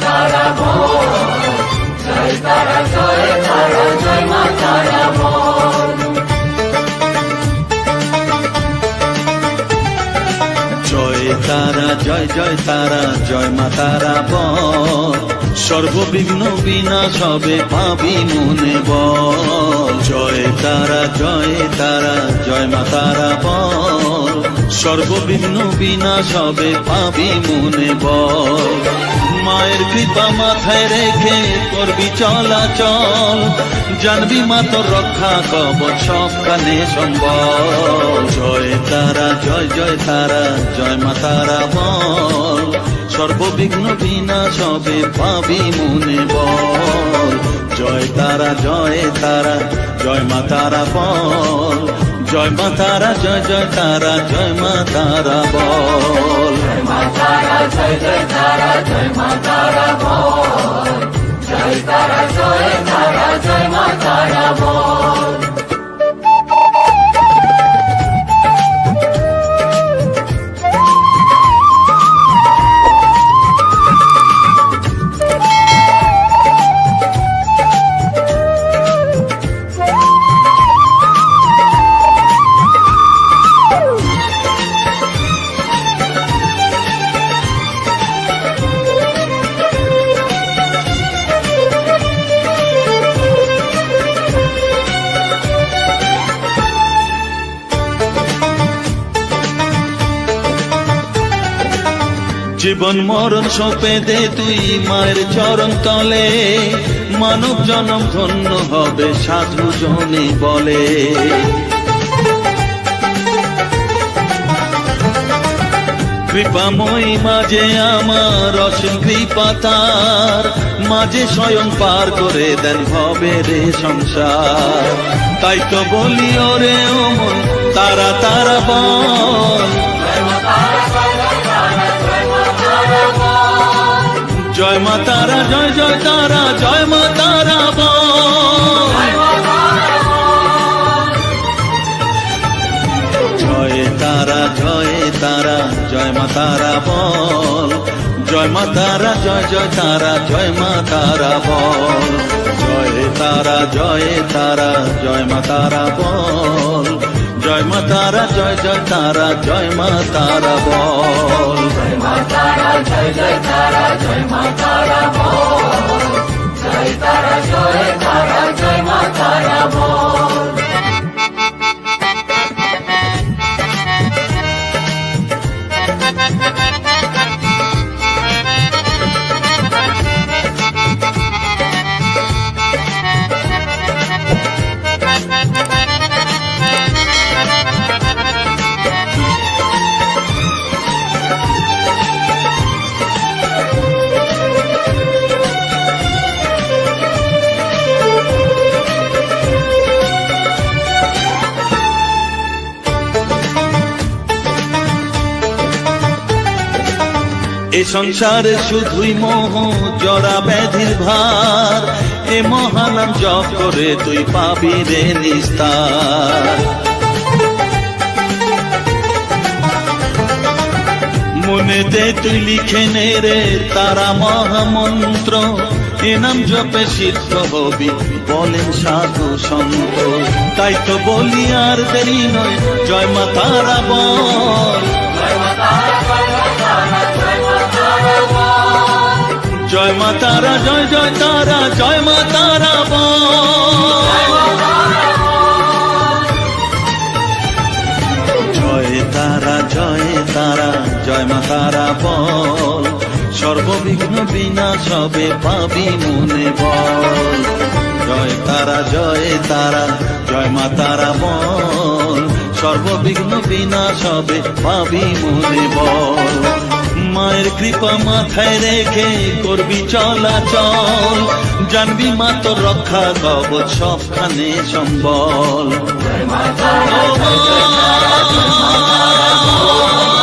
তারা বল, জয় তারা জয় তারা জয় মা তারা বল। জয় তারা জয় জয় তারা জয় মা তারা বল, সর্ববিঘ্ন বিনাশ হবে পাবি মনে বল। জয় তারা জয় তারা জয় মা তারা বল, সর্ববিঘ্ন বিনাশ হবে পাবি মনে বল। মায়ের কৃপা মাথায় রেখে করবি চলাচল, জানবি মা তোর রক্ষা কবচ সবখানে সম্বল। জয় তারা জয় জয় তারা জয় মা তারা বল, সর্ববিঘ্ন বিনাশ হবে পাবি মনে বল। জয় তারা জয় তারা জয় মা তারা বল, জয় মা তারা জয় জয় তারা জয় মা তারা বল। জয় মা তারা জয় জয় তারা জয় মা তারা বল, জয় তারা জয় তারা জয় মা তারা বল। জীবন মরণ সঁপে দে তুই মায়ের চরণ তলে, মানব জনম ধন্য হবে সাধু জনে বলে। কৃপাময়ী মাঝে আমার অসীম কৃপা তার, মাঝে স্বয়ং পার করে দেন ভবে রে সংসার। তাই তো বলি ওরে ও মন তারা তারা বল, জয় মা তারা জয় জয় তারা জয় মা তারা বল। জয় তারা জয় তারা জয় মা তারা বল, জয় মা তারা জয় জয় তারা জয় মা তারা বল। জয় তারা জয় তারা জয় মা তারা বল, জয় মা তারা জয় জয় তারা জয় মা তারা বল। জয় মা তারা জয় জয় তারা জয় মা তারা বল, জয় তারা জয় তারা জয় মা তারা বল। এ সংসারে শুধুই মোহ জরা ব্যাধির ভার, এ মহানাম জপ করে তুই পাবি রে নিস্তার। মনেতে তুই লিখে নে রে তারা মহামন্ত্র, এ নাম জপে সিদ্ধ হবি বলেন সাধু সন্ত। তাই তো বলি আর দেরি নয় জয় মা তারা বল, জয় মা তারা জয় জয় তারা জয় মা তারা বল। জয় তারা জয় তারা জয় মা তারা বল, সর্ববিঘ্ন বিনাশ হবে পাবি মনে বল। জয় তারা জয় তারা জয় মা তারা বল, সর্ববিঘ্ন বিনাশ হবে পাবি মনে বল। মায়ের কৃপা মাথায় রেখে করবি চলাচল, জানবি মা তোর রক্ষা কবচ সবখানে সম্বল। জয় মা তারা জয় জয় তারা জয় মা তারা বল।